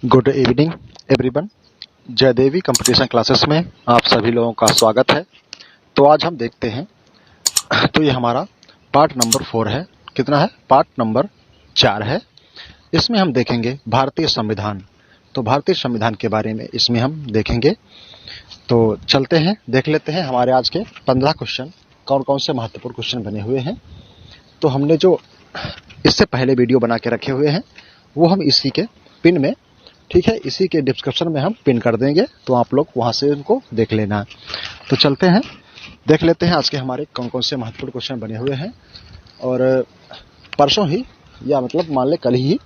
Good evening everyone. Jaidevi competition classes में आप सभी लोगों का स्वागत है। तो आज हम देखते हैं, तो ये हमारा पार्ट नंबर 4 है। कितना है? पार्ट नंबर 4 है। इसमें हम देखेंगे भारतीय संविधान। तो भारतीय संविधान के बारे में इसमें हम देखेंगे। तो चलते हैं, देख लेते हैं हमारे आज के 15 क्वेश्चन कौन कौन से महत्वपूर्ण क्वेश्चन बने हुए हैं। तो हमने जो इससे पहले वीडियो बना के रखे हुए हैं वो हम इसी के पिन में, ठीक है, इसी के डिस्क्रिप्शन में हम पिन कर देंगे, तो आप लोग वहां से उनको देख लेना। तो चलते हैं, देख लेते हैं आज के हमारे कौन कौन से महत्वपूर्ण क्वेश्चन बने हुए हैं। और परसों ही, या मतलब मान ले कल ही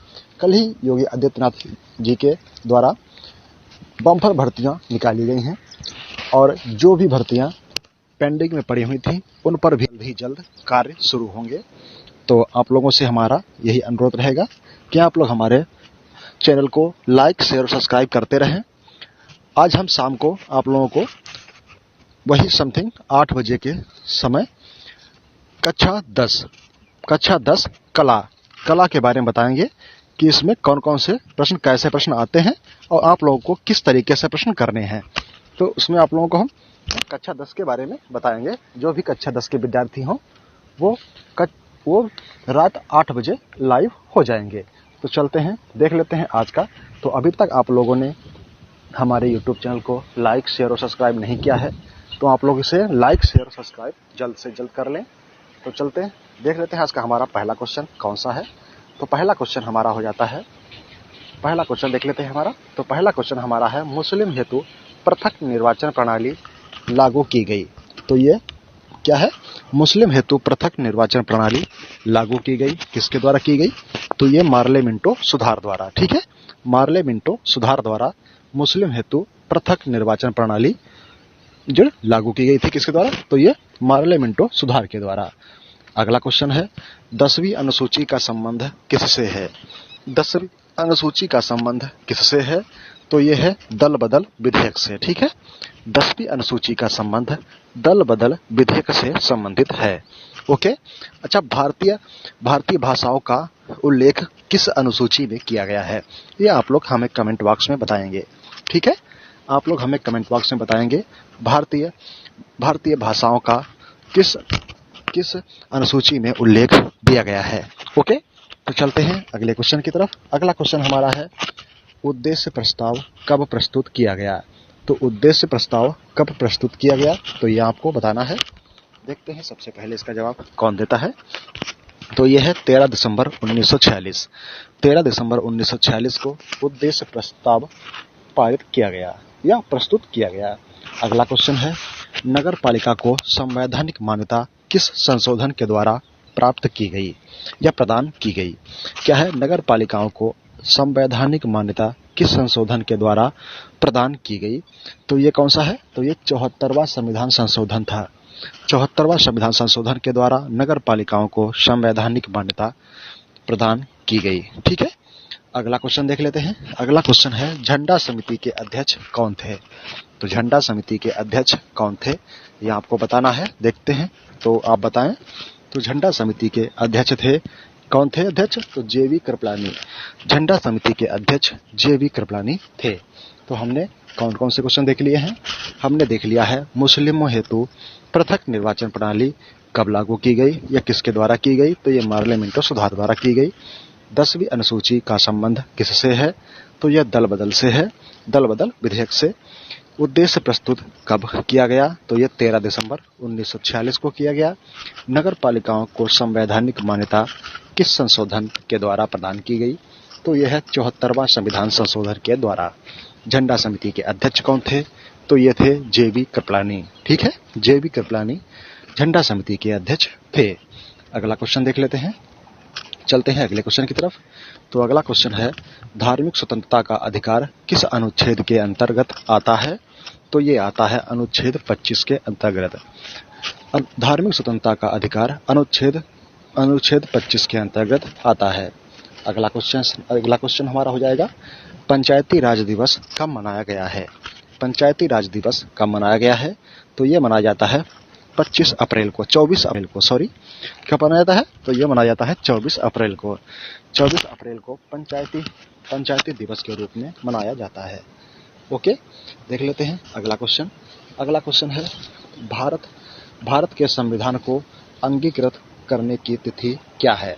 योगी आदित्यनाथ जी के द्वारा बम्पर भर्तियां निकाली गई हैं, और जो भी भर्तियां पेंडिंग में पड़ी हुई थी उन पर भी जल्द कार्य शुरू होंगे। तो आप लोगों से हमारा यही अनुरोध रहेगा कि आप लोग हमारे चैनल को लाइक, शेयर और सब्सक्राइब करते रहें। आज हम शाम को आप लोगों को वही समथिंग 8 बजे के समय कक्षा 10 कला के बारे में बताएंगे कि इसमें कौन कौन से प्रश्न, कैसे प्रश्न आते हैं और आप लोगों को किस तरीके से प्रश्न करने हैं। तो उसमें आप लोगों को हम कक्षा 10 के बारे में बताएंगे। जो भी कक्षा 10 के विद्यार्थी हों वो रात 8 बजे लाइव हो जाएंगे। तो चलते हैं, देख लेते हैं आज का। तो अभी तक आप लोगों ने हमारे YouTube चैनल को लाइक, शेयर और सब्सक्राइब नहीं किया है, तो आप लोग इसे लाइक, शेयर और सब्सक्राइब जल्द से जल्द कर लें। तो चलते हैं, देख लेते हैं आज का हमारा पहला क्वेश्चन कौन सा है। तो पहला क्वेश्चन हमारा हो जाता है, पहला क्वेश्चन देख लेते हैं हमारा। तो पहला क्वेश्चन हमारा है, मुस्लिम हेतु पृथक निर्वाचन प्रणाली लागू की गई। तो ये क्या है? मुस्लिम हेतु पृथक निर्वाचन प्रणाली लागू की गई। किसके द्वारा की गई? तो ये मार्ले मिंटो सुधार द्वारा, ठीक है, मार्ले मिंटो सुधार द्वारा मुस्लिम हेतु पृथक निर्वाचन प्रणाली जो लागू की गई थी। किसके द्वारा? तो ये मार्ले मिंटो सुधार के द्वारा। अगला क्वेश्चन है, 10वीं अनुसूची का संबंध किससे है? 10वीं अनुसूची का संबंध किससे है? तो ये है दल बदल विधेयक से, ठीक है। 10वीं अनुसूची का संबंध दल बदल विधेयक से संबंधित है। ओके। अच्छा, भारतीय भाषाओं का उल्लेख किस अनुसूची में किया गया है? ये आप लोग हमें कमेंट बॉक्स में बताएंगे, ठीक है। आप लोग हमें कमेंट बॉक्स में बताएंगे भारतीय भाषाओं का किस अनुसूची में उल्लेख दिया गया है। ओके। तो चलते हैं अगले क्वेश्चन की तरफ। अगला क्वेश्चन हमारा है, उद्देश्य प्रस्ताव कब प्रस्तुत किया गया? तो उद्देश्य प्रस्ताव कब प्रस्तुत किया गया, तो ये आपको बताना है। देखते हैं सबसे पहले इसका जवाब कौन देता है। तो यह है 13 दिसंबर 1946। 13 दिसंबर 1946 को उद्देश्य प्रस्ताव पारित किया गया या प्रस्तुत किया गया। अगला क्वेश्चन है, नगर पालिका को संवैधानिक मान्यता किस संशोधन के द्वारा प्राप्त की गई या प्रदान की गई? क्या है? नगर पालिकाओं को संवैधानिक मान्यता किस संशोधन के द्वारा प्रदान की गई? तो ये कौन सा है? तो ये 74वां संविधान संशोधन था। 74वां संविधान संशोधन के द्वारा नगर पालिकाओं को संवैधानिक मान्यता प्रदान की गई, ठीक है। अगला क्वेश्चन देख लेते हैं। अगला क्वेश्चन है, झंडा समिति के अध्यक्ष कौन थे? तो झंडा समिति के अध्यक्ष कौन थे, ये आपको बताना है। देखते हैं, तो आप बताएं। तो झंडा समिति के अध्यक्ष थे, कौन थे अध्यक्ष? तो जेवी कृपलानी। झंडा समिति के अध्यक्ष जेवी कृपलानी थे। तो हमने कौन कौन से क्वेश्चन देख लिए हैं? हमने देख लिया है, मुस्लिमों हेतु पृथक निर्वाचन प्रणाली कब लागू की गई या किसके द्वारा की गई? तो ये मार्ले मिंटो सुधार द्वारा की गई। 10वीं अनुसूची का संबंध किससे है? तो यह दल बदल से है, दल बदल विधेयक से। उद्देश्य प्रस्तुत कब किया गया? तो यह 13 दिसंबर 1946 को किया गया। नगर पालिकाओं को संवैधानिक मान्यता किस संशोधन के द्वारा प्रदान की गई? तो यह है 74वां संविधान संशोधन के द्वारा। झंडा समिति के अध्यक्ष कौन थे? तो ये थे जेबी कृपलानी, ठीक है, जेबी कृपलानी झंडा समिति के अध्यक्ष थे। अगला क्वेश्चन देख लेते हैं, चलते हैं अगले क्वेश्चन की तरफ। तो अगला क्वेश्चन है, धार्मिक स्वतंत्रता का अधिकार किस अनुच्छेद के अंतर्गत आता है? तो ये आता है अनुच्छेद 25 के अंतर्गत। धार्मिक स्वतंत्रता का अधिकार अनुच्छेद 25 के अंतर्गत आता है। अगला क्वेश्चन हमारा हो जाएगा, पंचायती राज दिवस कब मनाया गया है? पंचायती राज दिवस कब मनाया गया है? तो ये मनाया जाता है 25 अप्रैल को, 24 अप्रैल को, सॉरी, कब मनाया जाता है? तो ये मनाया जाता है 24 अप्रैल को। 24 अप्रैल को पंचायती दिवस के रूप में मनाया जाता है। ओके, देख लेते हैं अगला क्वेश्चन। अगला क्वेश्चन है, भारत के संविधान को अंगीकृत करने की तिथि क्या है?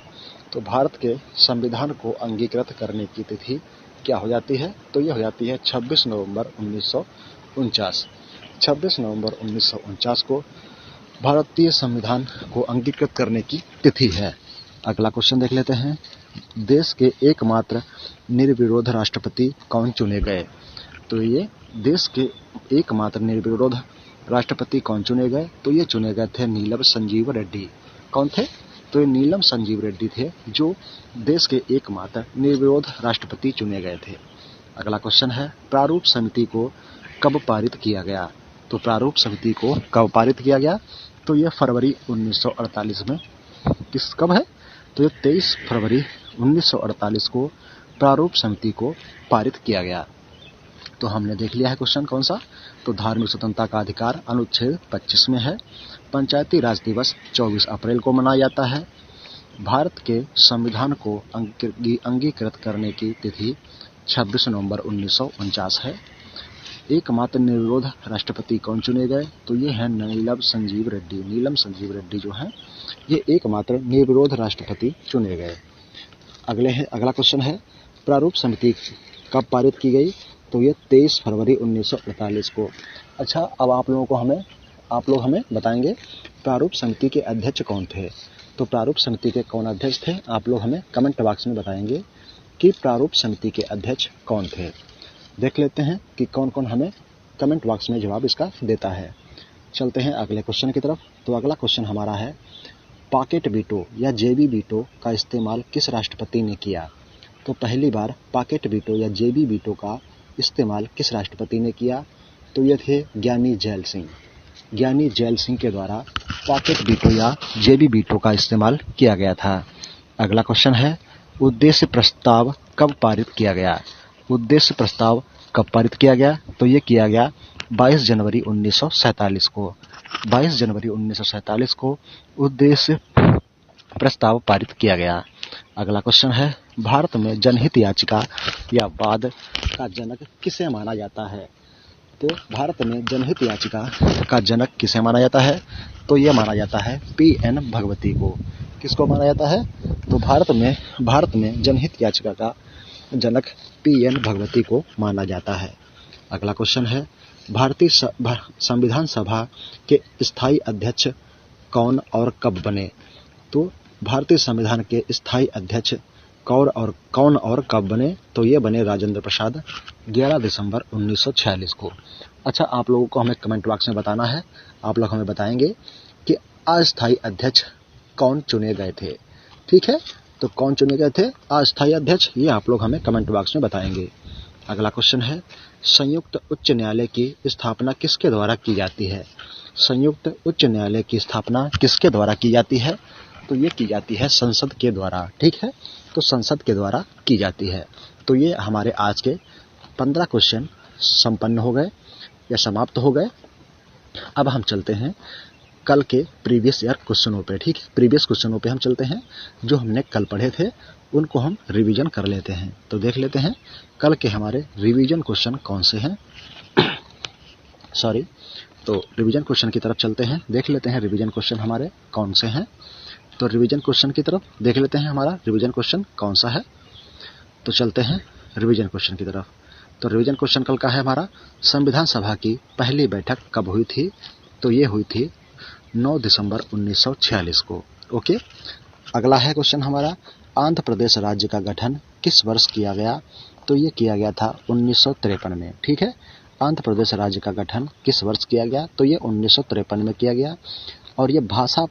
तो भारत के संविधान को अंगीकृत करने की तिथि क्या हो जाती है? तो ये हो जाती है 26 नवंबर 1949। 26 नवंबर 1949 को भारतीय संविधान को अंगीकृत करने की तिथि है। अगला क्वेश्चन देख लेते हैं, देश के एकमात्र निर्विरोध राष्ट्रपति कौन चुने गए? तो ये देश के एकमात्र निर्विरोध राष्ट्रपति कौन चुने गए? तो ये चुने गए थे नीलम संजीव रेड्डी। कौन थे? तो ये नीलम संजीव रेड्डी थे जो देश के एकमात्र निर्विरोध राष्ट्रपति चुने गए थे। अगला क्वेश्चन है, प्रारूप समिति को कब पारित किया गया? तो प्रारूप समिति को कब पारित किया गया? तो ये फरवरी 1948 में। कब है? तो ये 23 फरवरी 1948 को प्रारूप समिति को पारित किया गया। तो हमने देख लिया है क्वेश्चन कौन सा? तो धार्मिक स्वतंत्रता का अधिकार अनुच्छेद 25 में है। पंचायती राज दिवस 24 अप्रैल को मनाया जाता है। भारत के संविधान को अंगीकृत करने की तिथि 26 नवंबर 1949 है। एकमात्र निर्विरोध राष्ट्रपति कौन चुने गए? तो ये है नीलम संजीव रेड्डी। नीलम संजीव रेड्डी जो है ये एकमात्र निर्विरोध राष्ट्रपति चुने गए। अगला क्वेश्चन है, प्रारूप समिति कब पारित की गई? तो ये 23 फरवरी 1948 को। अच्छा, अब आप लोग हमें बताएंगे प्रारूप समिति के अध्यक्ष कौन थे? तो प्रारूप समिति के कौन अध्यक्ष थे? आप लोग हमें कमेंट बॉक्स में बताएंगे कि प्रारूप समिति के अध्यक्ष कौन थे। देख लेते हैं कि कौन कौन हमें कमेंट बॉक्स में जवाब इसका देता है। चलते हैं अगले क्वेश्चन की तरफ। तो अगला क्वेश्चन हमारा है, पॉकेट वीटो या जेबी वीटो का इस्तेमाल किस राष्ट्रपति ने किया? तो पहली बार पॉकेट वीटो या जेबी वीटो का इस्तेमाल किस राष्ट्रपति ने किया? तो ये थे ज्ञानी जैल सिंह। ज्ञानी जैल सिंह के द्वारा पॉकेट वीटो या जेबी वीटो का इस्तेमाल किया गया था। अगला क्वेश्चन है, उद्देश्य प्रस्ताव कब पारित किया गया? उद्देश्य प्रस्ताव कब पारित किया गया? तो ये किया गया 22 जनवरी 1947 को। 22 जनवरी 1947 को उद्देश्य प्रस्ताव पारित किया गया। अगला क्वेश्चन है, भारत में जनहित याचिका या वाद का जनक किसे माना जाता है? तो भारत में जनहित याचिका का जनक किसे माना जाता है? तो यह माना जाता है P.N. भगवती को। किसको माना जाता है? तो भारत में जनहित याचिका का जनक P.N. भगवती को माना जाता है। अगला क्वेश्चन है, भारतीय संविधान सभा के स्थायी अध्यक्ष कौन और कब बने? तो भारतीय संविधान के स्थायी अध्यक्ष कौन और कब बने? तो ये बने राजेंद्र प्रसाद 11 दिसंबर 1946 को। अच्छा, आप लोगों को हमें कमेंट बॉक्स में बताना है। आप लोग हमें बताएंगे कि अस्थायी अध्यक्ष कौन चुने गए थे। ठीक है, तो कौन चुने गए थे अस्थायी अध्यक्ष, ये आप लोग हमें कमेंट बॉक्स में बताएंगे। अगला क्वेश्चन है, संयुक्त उच्च न्यायालय की स्थापना किसके द्वारा की जाती है? संयुक्त उच्च न्यायालय की स्थापना किसके द्वारा की जाती है? तो ये की जाती है संसद के द्वारा। ठीक है, तो संसद के द्वारा की जाती है। तो ये हमारे आज के 15 क्वेश्चन संपन्न हो गए या समाप्त हो गए। अब हम चलते हैं कल के प्रीवियस ईयर क्वेश्चनों पे। ठीक है, प्रीवियस क्वेश्चनों पे हम चलते हैं। जो हमने कल पढ़े थे उनको हम रिवीजन कर लेते हैं। तो देख लेते हैं कल के हमारे रिवीजन क्वेश्चन कौन से हैं। तो रिवीजन क्वेश्चन की तरफ चलते हैं, देख लेते हैं रिवीजन क्वेश्चन हमारे कौन से हैं। तो रिवीजन क्वेश्चन की तरफ देख लेते हैं हमारा रिवीजन क्वेश्चन कौन सा है। तो चलते हैं रिवीजन क्वेश्चन की तरफ। तो रिवीजन क्वेश्चन कल का है हमारा, संविधान सभा की पहली बैठक कब हुई थी? तो ये हुई थी 9 दिसंबर 1946 को। ओके, अगला है क्वेश्चन हमारा, आंध्र प्रदेश राज्य का गठन किस वर्ष किया गया? तो ये किया गया था 1953 में। ठीक है, आंध्र प्रदेश राज्य का गठन किस वर्ष किया गया? तो ये 1953 में किया गया। और ये भाषा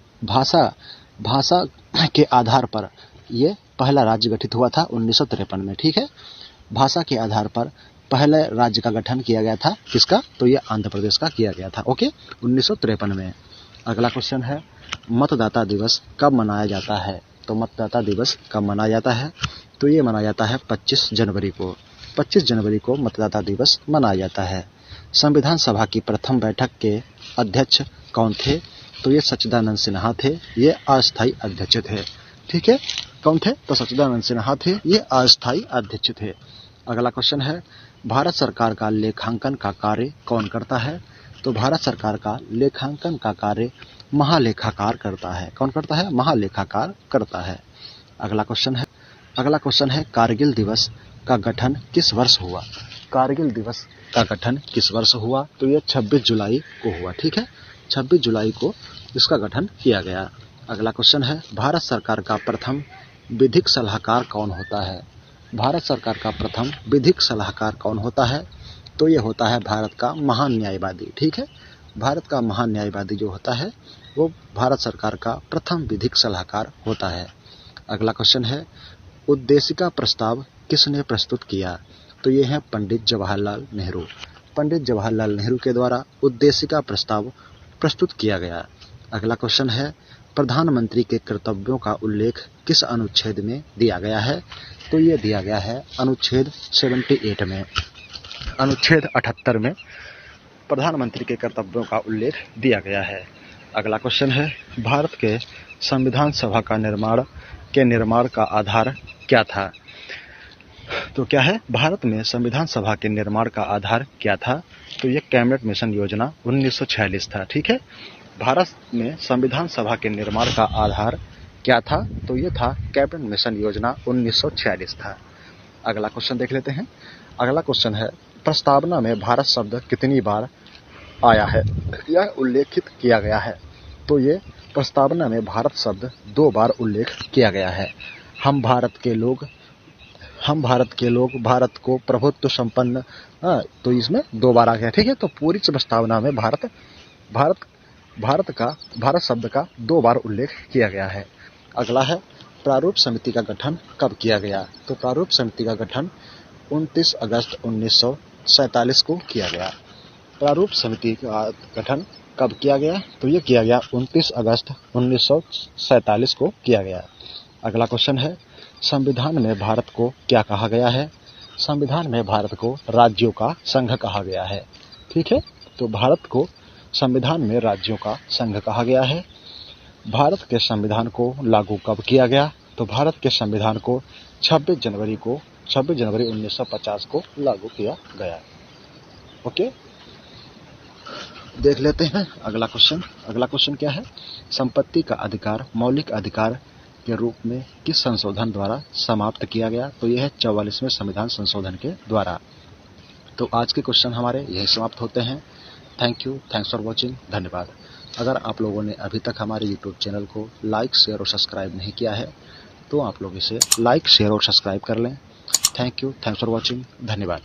के आधार पर ये पहला राज्य गठित हुआ था 1953 में। ठीक है, भाषा के आधार पर पहले राज्य का गठन किया गया था। किसका? तो ये आंध्र प्रदेश का किया गया था। ओके, 1953 में। अगला क्वेश्चन है, मतदाता दिवस कब मनाया जाता है? तो मतदाता दिवस कब मनाया जाता है? तो ये मनाया जाता है 25 जनवरी को। 25 जनवरी को मतदाता दिवस मनाया जाता है। संविधान सभा की प्रथम बैठक के अध्यक्ष कौन थे? तो ये सच्चिदानंद सिन्हा थे, ये अस्थायी अध्यक्ष थे। ठीक है, कौन थे? तो सच्चिदानंद सिन्हा थे, ये अस्थायी अध्यक्ष थे। अगला क्वेश्चन है, भारत सरकार का लेखांकन का कार्य कौन करता है? तो भारत सरकार का लेखांकन का कार्य महालेखाकार करता है। कौन करता है? महालेखाकार करता है। अगला क्वेश्चन है कारगिल दिवस का गठन किस वर्ष हुआ? कारगिल दिवस का गठन किस वर्ष हुआ? तो यह 26 जुलाई को हुआ। ठीक है, 26 जुलाई को इसका गठन किया गया। अगला क्वेश्चन है, भारत सरकार का प्रथम विधिक सलाहकार कौन होता है? भारत सरकार का प्रथम विधिक सलाहकार कौन होता है? तो ये होता है भारत का महान न्यायवादी। ठीक है, भारत का महान न्यायवादी जो होता है वो भारत सरकार का प्रथम विधिक सलाहकार होता है। अगला क्वेश्चन है, उद्देशिका प्रस्ताव किसने प्रस्तुत किया? तो ये है पंडित जवाहरलाल नेहरू। पंडित जवाहरलाल नेहरू के द्वारा उद्देशिका प्रस्ताव प्रस्तुत किया गया। अगला क्वेश्चन है, प्रधानमंत्री के कर्तव्यों का उल्लेख किस अनुच्छेद में दिया गया है? तो ये दिया गया है अनुच्छेद 78 में। अनुच्छेद 78 में प्रधानमंत्री के कर्तव्यों का उल्लेख दिया गया है। अगला क्वेश्चन है, भारत के संविधान सभा का निर्माण का आधार क्या था? तो क्या है? भारत में संविधान सभा के निर्माण का आधार क्या था? तो ये कैबिनेट मिशन योजना 1946 था। ठीक है, भारत में संविधान सभा के निर्माण का आधार क्या था? तो ये था कैबिनेट मिशन योजना 1946 था। अगला क्वेश्चन देख लेते हैं। अगला क्वेश्चन है, प्रस्तावना में भारत शब्द कितनी बार आया है या उल्लेखित किया गया है? तो ये प्रस्तावना में भारत शब्द 2 बार उल्लेख किया गया है। हम भारत के लोग भारत को प्रभुत्व संपन्न, तो इसमें 2 बार आ गया। ठीक है, तो पूरी प्रस्तावना में भारत शब्द का 2 बार उल्लेख किया गया है। अगला है, प्रारूप समिति का गठन कब किया गया? तो प्रारूप समिति का गठन 29 अगस्त 1947 को किया गया। प्रारूप समिति का गठन कब किया गया? तो ये किया गया 29 अगस्त 1947 को किया गया। अगला क्वेश्चन है, संविधान में भारत को क्या कहा गया है? संविधान में भारत को राज्यों का संघ कहा गया है। ठीक है, तो भारत को संविधान में राज्यों का संघ कहा गया है। भारत के संविधान को लागू कब किया गया? तो भारत के संविधान को 26 जनवरी 1950 को लागू किया गया। ओके, देख लेते हैं अगला क्वेश्चन क्या है? संपत्ति का अधिकार मौलिक अधिकार के रूप में किस संशोधन द्वारा समाप्त किया गया? तो यह है 44वें संविधान संशोधन के द्वारा। तो आज के क्वेश्चन हमारे यही समाप्त होते हैं। Thanks for watching. धन्यवाद। अगर आप लोगों ने अभी तक हमारे YouTube चैनल को लाइक, शेयर और सब्सक्राइब नहीं किया है तो आप लोग इसे लाइक, शेयर और सब्सक्राइब कर लें। Thanks for watching. धन्यवाद।